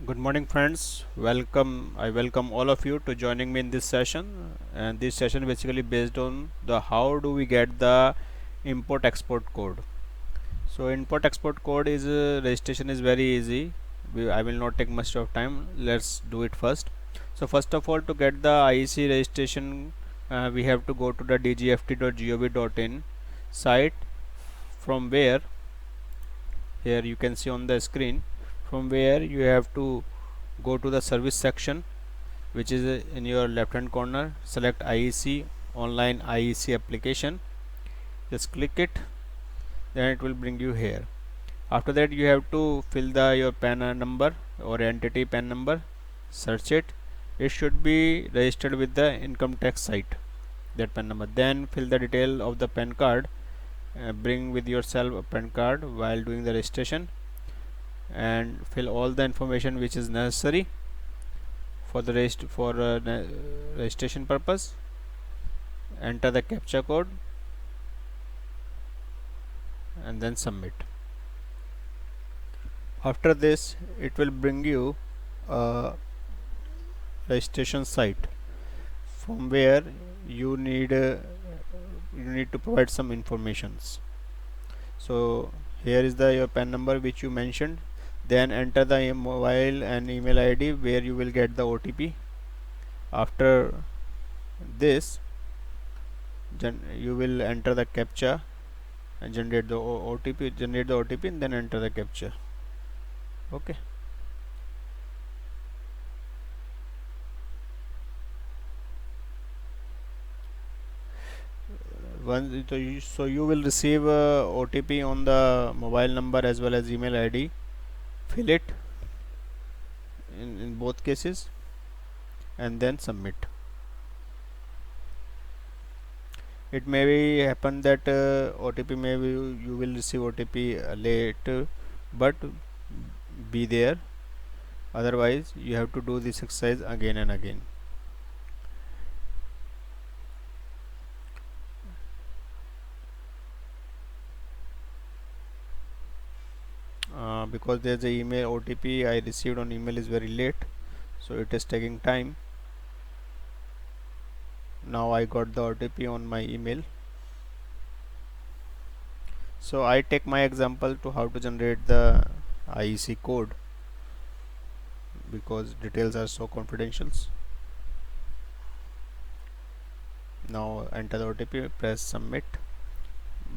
Good morning, friends. Welcome. I welcome all of you to joining me in this session. And this session basically based on the how do we get the import export code. So import export code is registration is very easy. I will not take much of time. Let's do it first. So first of all, to get the IEC registration, we have to go to the dgft.gov.in site, from where here you can see on the screen, from where you have to go to the service section, which is in your left hand corner. Select IEC, online IEC application, just click it, then it will bring you here. After that you have to fill the your PAN number or entity PAN number, search it. It should be registered with the income tax site, that PAN number. Then fill the detail of the PAN card. Bring with yourself a PAN card while doing the registration, and fill all the information which is necessary for the registration purpose. Enter the captcha code and then submit. After this it will bring you a registration site, from where you need uh, you need to provide some informations. So here is the your PAN number which you mentioned. Then enter the mobile and email ID where you will get the OTP. After this, you will enter the captcha and generate the OTP, and then enter the captcha. Okay. So you will receive a OTP on the mobile number as well as email ID. Fill it in both cases and then submit. It may be happen that OTP maybe you will receive OTP late, but be there. Otherwise you have to do this exercise again and again. Because there's a email OTP I received on email is very late, so it is taking time. Now I got the OTP on my email. So I take my example to how to generate the IEC code, because details are so confidential. Now enter the OTP, press submit,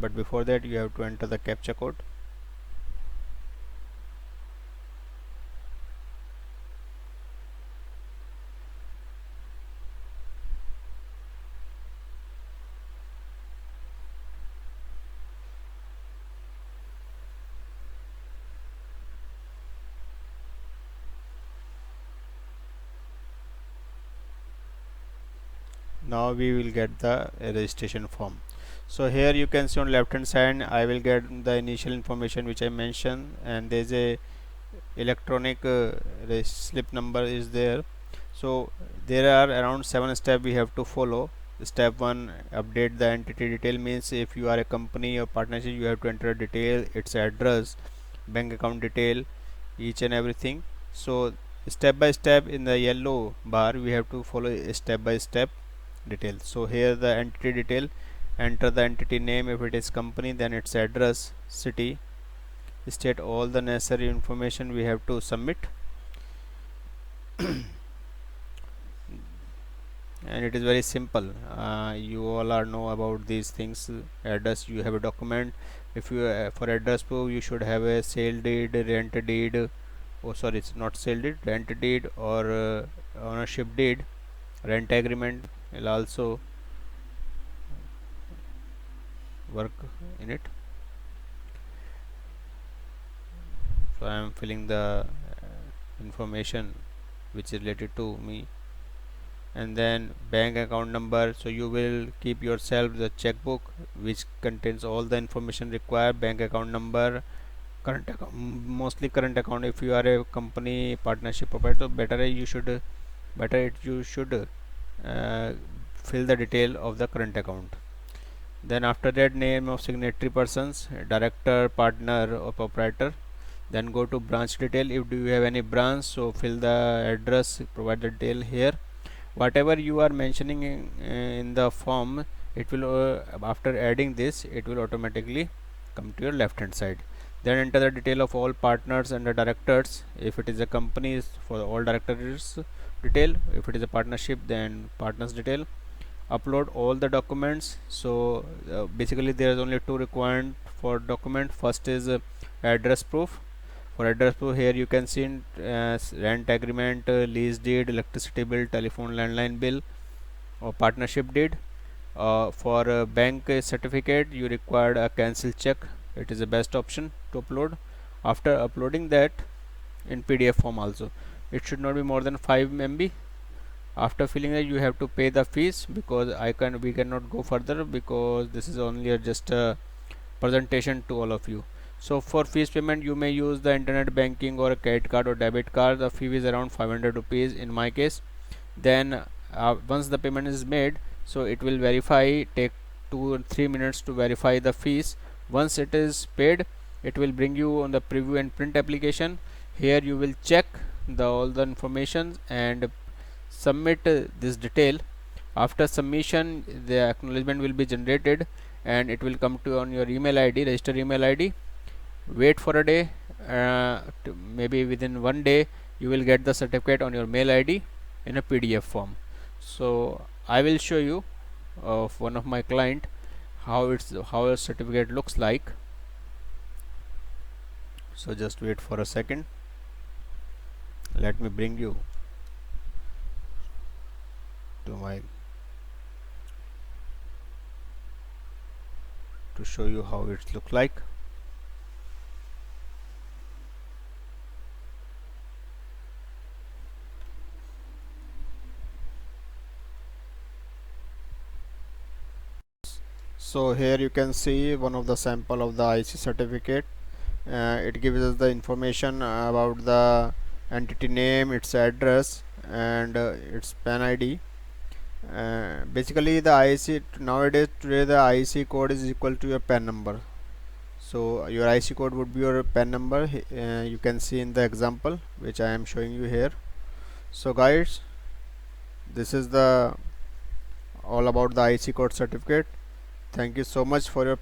but before that you have to enter the captcha code. Now we will get the registration form. So here you can see on left hand side I will get the initial information which I mentioned, and there is a electronic slip number is there. So there are around 7 steps we have to follow. Step 1, update the entity detail, means if you are a company or partnership you have to enter a detail, its address, bank account detail, each and everything. So step by step in the yellow bar we have to follow a step by step detail. So here the entity detail, enter the entity name, if it is company then its address, city, state, all the necessary information we have to submit. And it is very simple. You all are know about these things. Address, you have a document. If you for address proof you should have a sale deed, rent deed, oh sorry, it's not sale deed, rent deed, or ownership deed. Rent agreement will also work in it. So I am filling the information which is related to me. And then bank account number, so you will keep yourself the checkbook which contains all the information required. Bank account number, current account, mostly current account. If you are a company partnership operator, you should fill the detail of the current account. Then after that, name of signatory persons, director, partner or proprietor. Then go to branch detail. If do you have any branch, so fill the address, provide the detail here. Whatever you are mentioning in the form, it will after adding this, it will automatically come to your left hand side. Then enter the detail of all partners and the directors. If it is a company, for all directors detail. If it is a partnership, then partners detail. Upload all the documents. So basically there is only two required for document. First is address proof. For address proof, here you can see rent agreement, lease deed, electricity bill, telephone landline bill, or partnership deed. For bank certificate, you require a cancel check. It is the best option to upload. After uploading that in PDF form also, it should not be more than 5 MB. After filling that, you have to pay the fees, because we cannot go further, because this is only just a presentation to all of you. So for fees payment, you may use the internet banking or a credit card or debit card. The fee is around 500 rupees in my case. Then once the payment is made, so it will verify, take 2 or 3 minutes to verify the fees. Once it is paid, it will bring you on the preview and print application. Here you will check all the information and submit this detail. After submission, the acknowledgement will be generated and it will come to on your email ID, register email ID. Wait for a day, maybe within 1 day you will get the certificate on your mail ID in a PDF form. So I will show you of one of my client how a certificate looks like. So just wait for a second. Let me bring you to show you how it looks like. So here you can see one of the sample of the IC certificate. It gives us the information about the entity name, its address, and its PAN ID. Basically the IC nowadays, today the IC code is equal to your PAN number. So your IC code would be your PAN number. You can see in the example which I am showing you here. So guys, this is the all about the IC code certificate. Thank you so much for your